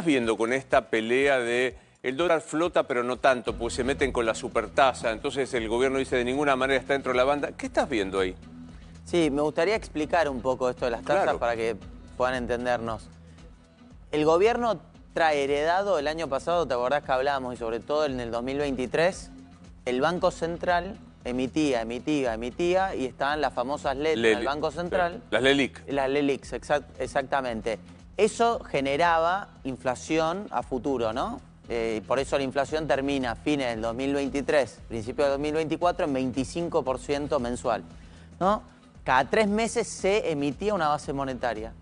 estás viendo con esta pelea de el dólar flota pero no tanto, pues se meten con la supertasa, entonces el gobierno dice de ninguna manera está dentro de la banda? ¿Qué estás viendo ahí? Sí, me gustaría explicar un poco esto de las tasas para que puedan entendernos. El gobierno trae heredado el año pasado, te acordás que hablábamos, y sobre todo en el 2023, el Banco Central emitía y estaban las famosas letras del Banco Central. Las LELIQ. Las LELIQ, exactamente. Eso generaba inflación a futuro, ¿no? Por eso la inflación termina a fines del 2023, principio del 2024, en 25% mensual, ¿no? Cada 3 meses se emitía una base monetaria.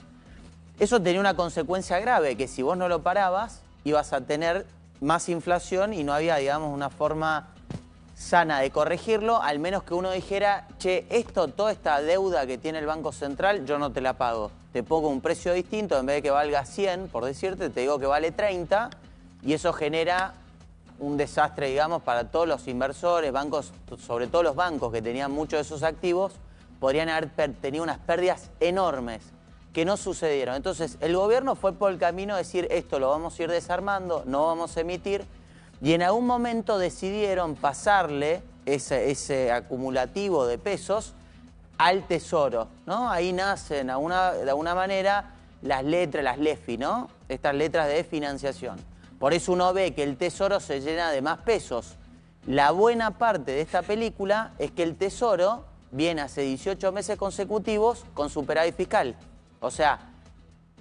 Eso tenía una consecuencia grave, que si vos no lo parabas, ibas a tener más inflación y no había, digamos, una forma sana de corregirlo, al menos que uno dijera, che, toda esta deuda que tiene el Banco Central, yo no te la pago. Te pongo un precio distinto, en vez de que valga 100, por decirte, te digo que vale 30, y eso genera un desastre, digamos, para todos los inversores, bancos, sobre todo los bancos que tenían muchos de esos activos, podrían haber tenido unas pérdidas enormes que no sucedieron. Entonces, el gobierno fue por el camino de decir, esto lo vamos a ir desarmando, no vamos a emitir, y en algún momento decidieron pasarle ese acumulativo de pesos al Tesoro, ¿no? Ahí nacen de alguna manera las letras, las LEFI, ¿no? Estas letras de financiación. Por eso uno ve que el Tesoro se llena de más pesos. La buena parte de esta película es que el Tesoro viene hace 18 meses consecutivos con superávit fiscal. O sea,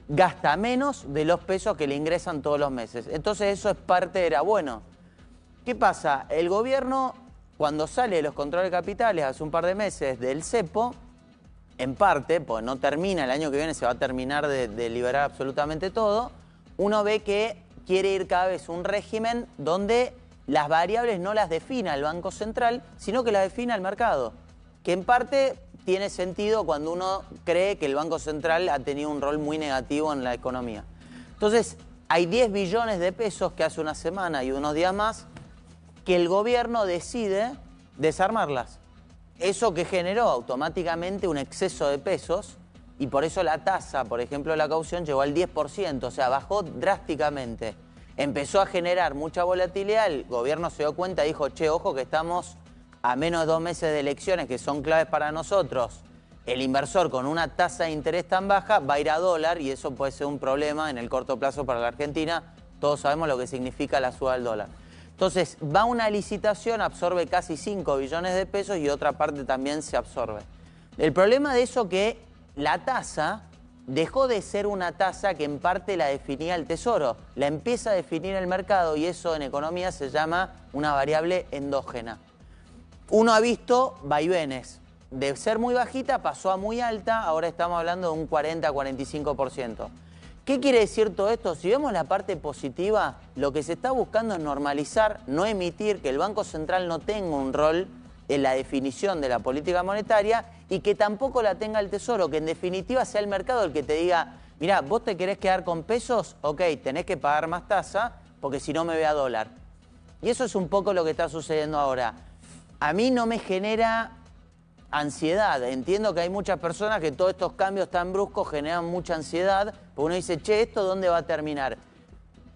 gasta menos de los pesos que le ingresan todos los meses. Entonces eso es parte era bueno. ¿Qué pasa? El gobierno, cuando sale de los controles de capitales hace un par de meses del cepo, en parte, pues no termina, el año que viene se va a terminar de liberar absolutamente todo, uno ve que quiere ir cada vez a un régimen donde las variables no las defina el Banco Central, sino que las defina el mercado. Que en parte tiene sentido cuando uno cree que el Banco Central ha tenido un rol muy negativo en la economía. Entonces, hay 10 billones de pesos que hace una semana y unos días más que el gobierno decide desarmarlas. Eso que generó automáticamente un exceso de pesos y por eso la tasa, por ejemplo, de la caución llegó al 10%, o sea, bajó drásticamente. Empezó a generar mucha volatilidad, el gobierno se dio cuenta y dijo, che, ojo que estamos a menos de 2 meses de elecciones que son claves para nosotros. El inversor con una tasa de interés tan baja va a ir a dólar y eso puede ser un problema en el corto plazo para la Argentina. Todos sabemos lo que significa la suba del dólar. Entonces, va una licitación, absorbe casi 5 billones de pesos y otra parte también se absorbe. El problema de eso es que la tasa dejó de ser una tasa que en parte la definía el Tesoro. La empieza a definir el mercado y eso en economía se llama una variable endógena. Uno ha visto vaivenes. De ser muy bajita pasó a muy alta, ahora estamos hablando de un 40-45%. ¿Qué quiere decir todo esto? Si vemos la parte positiva, lo que se está buscando es normalizar, no emitir, que el Banco Central no tenga un rol en la definición de la política monetaria y que tampoco la tenga el Tesoro, que en definitiva sea el mercado el que te diga, mirá, vos te querés quedar con pesos, ok, tenés que pagar más tasa porque si no me ve a dólar. Y eso es un poco lo que está sucediendo ahora. A mí no me genera ansiedad. Entiendo que hay muchas personas que todos estos cambios tan bruscos generan mucha ansiedad, porque uno dice, che, ¿esto dónde va a terminar?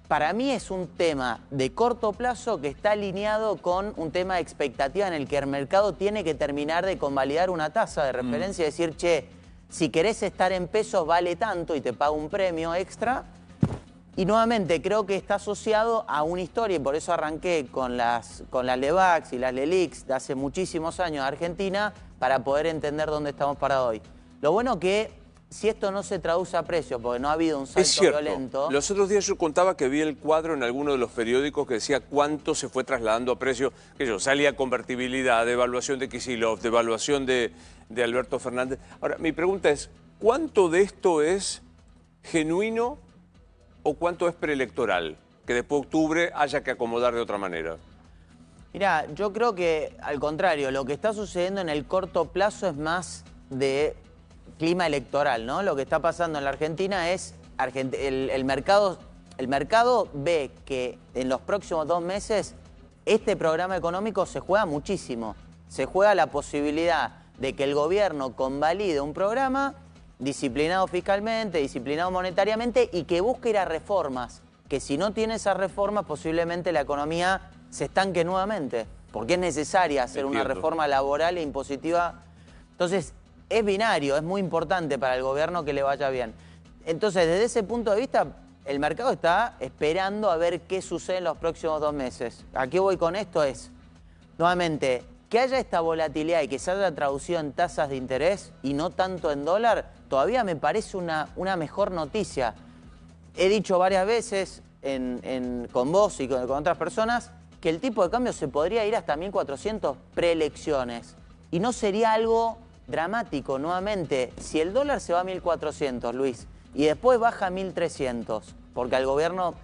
Para mí es un tema de corto plazo que está alineado con un tema de expectativa en el que el mercado tiene que terminar de convalidar una tasa de referencia y decir, che, si querés estar en pesos vale tanto y te pago un premio extra. Y nuevamente creo que está asociado a una historia y por eso arranqué con las LEVAX y las LELIQs de hace muchísimos años de Argentina para poder entender dónde estamos parados hoy. Lo bueno que si esto no se traduce a precios, porque no ha habido un salto violento... Los otros días yo contaba que vi el cuadro en alguno de los periódicos que decía cuánto se fue trasladando a precios, que yo salía convertibilidad, devaluación de Kicillof, devaluación de Alberto Fernández. Ahora, mi pregunta es, ¿cuánto de esto es genuino o cuánto es preelectoral? Que después de octubre haya que acomodar de otra manera. Mirá, yo creo que al contrario, lo que está sucediendo en el corto plazo es más de clima electoral, ¿no? Lo que está pasando en la Argentina es, el mercado ve que en los próximos 2 meses este programa económico se juega muchísimo. Se juega la posibilidad de que el gobierno convalide un programa disciplinado fiscalmente, disciplinado monetariamente y que busque ir a reformas. que si no tiene esas reformas posiblemente la economía se estanque nuevamente, porque es necesaria hacer una reforma laboral e impositiva. Entonces, es binario, es muy importante para el gobierno que le vaya bien. Entonces, desde ese punto de vista, el mercado está esperando a ver qué sucede en los próximos 2 meses. ¿A qué voy con esto? Es, nuevamente, que haya esta volatilidad y que se haya traducido en tasas de interés y no tanto en dólar, todavía me parece una mejor noticia. He dicho varias veces con vos y con otras personas que el tipo de cambio se podría ir hasta 1.400 preelecciones. Y no sería algo dramático, nuevamente. Si el dólar se va a 1.400, Luis, y después baja a 1.300, porque al gobierno,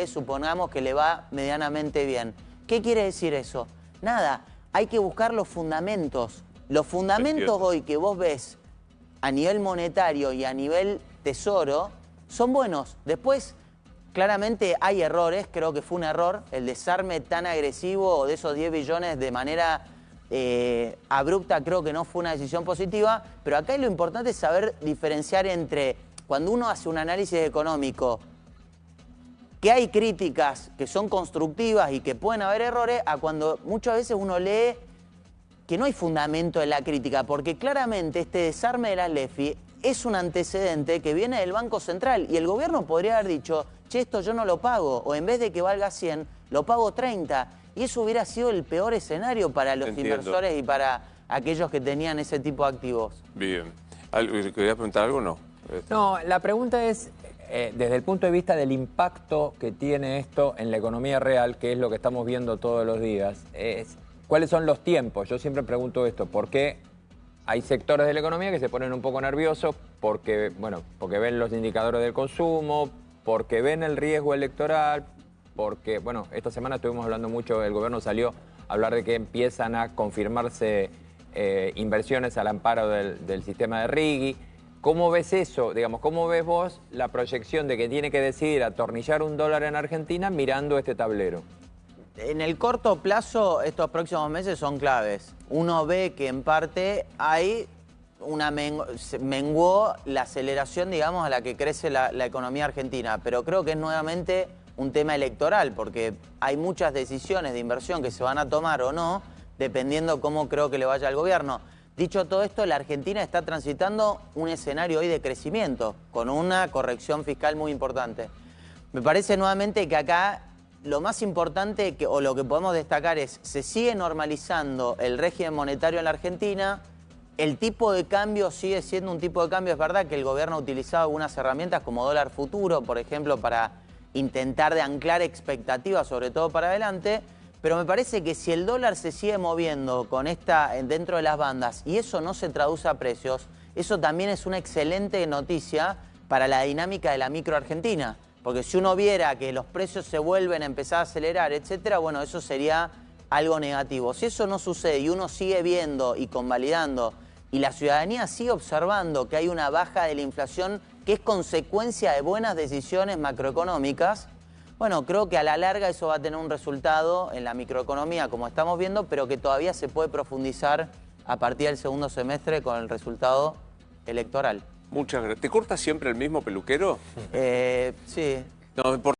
supongamos que le va medianamente bien. ¿Qué quiere decir eso? Nada, hay que buscar los fundamentos. Los fundamentos hoy que vos ves a nivel monetario y a nivel tesoro son buenos. Después, claramente hay errores, creo que fue un error el desarme tan agresivo de esos 10 billones de manera abrupta, creo que no fue una decisión positiva, pero acá lo importante es saber diferenciar entre cuando uno hace un análisis económico, que hay críticas que son constructivas y que pueden haber errores, a cuando muchas veces uno lee que no hay fundamento en la crítica, porque claramente este desarme de la LEFI es un antecedente que viene del Banco Central y el gobierno podría haber dicho, che, esto yo no lo pago, o en vez de que valga 100, lo pago 30, y eso hubiera sido el peor escenario para los inversores y para aquellos que tenían ese tipo de activos. Bien. ¿Querías preguntar algo o no? No, la pregunta es, desde el punto de vista del impacto que tiene esto en la economía real, que es lo que estamos viendo todos los días, ¿cuáles son los tiempos? Yo siempre pregunto esto, ¿por qué hay sectores de la economía que se ponen un poco nerviosos porque ven los indicadores del consumo, porque ven el riesgo electoral, porque, esta semana estuvimos hablando mucho, el gobierno salió a hablar de que empiezan a confirmarse inversiones al amparo del sistema de RIGI. ¿Cómo ves eso? Digamos, ¿cómo ves vos la proyección de que tiene que decidir atornillar un dólar en Argentina mirando este tablero? En el corto plazo, estos próximos meses son claves. Uno ve que en parte hay menguó la aceleración, digamos, a la que crece la economía argentina, pero creo que es nuevamente un tema electoral, porque hay muchas decisiones de inversión que se van a tomar o no, dependiendo cómo creo que le vaya al gobierno. Dicho todo esto, la Argentina está transitando un escenario hoy de crecimiento, con una corrección fiscal muy importante. Me parece nuevamente que acá lo más importante, o lo que podemos destacar es, se sigue normalizando el régimen monetario en la Argentina, el tipo de cambio sigue siendo un tipo de cambio, es verdad que el gobierno ha utilizado algunas herramientas como dólar futuro, por ejemplo, para intentar de anclar expectativas, sobre todo para adelante, pero me parece que si el dólar se sigue moviendo dentro de las bandas y eso no se traduce a precios, eso también es una excelente noticia para la dinámica de la micro argentina. Porque si uno viera que los precios se vuelven a empezar a acelerar, etcétera, bueno, eso sería algo negativo. Si eso no sucede y uno sigue viendo y convalidando y la ciudadanía sigue observando que hay una baja de la inflación que es consecuencia de buenas decisiones macroeconómicas, bueno, creo que a la larga eso va a tener un resultado en la microeconomía, como estamos viendo, pero que todavía se puede profundizar a partir del segundo semestre con el resultado electoral. Muchas gracias. ¿Te cortas siempre el mismo peluquero? Sí. No,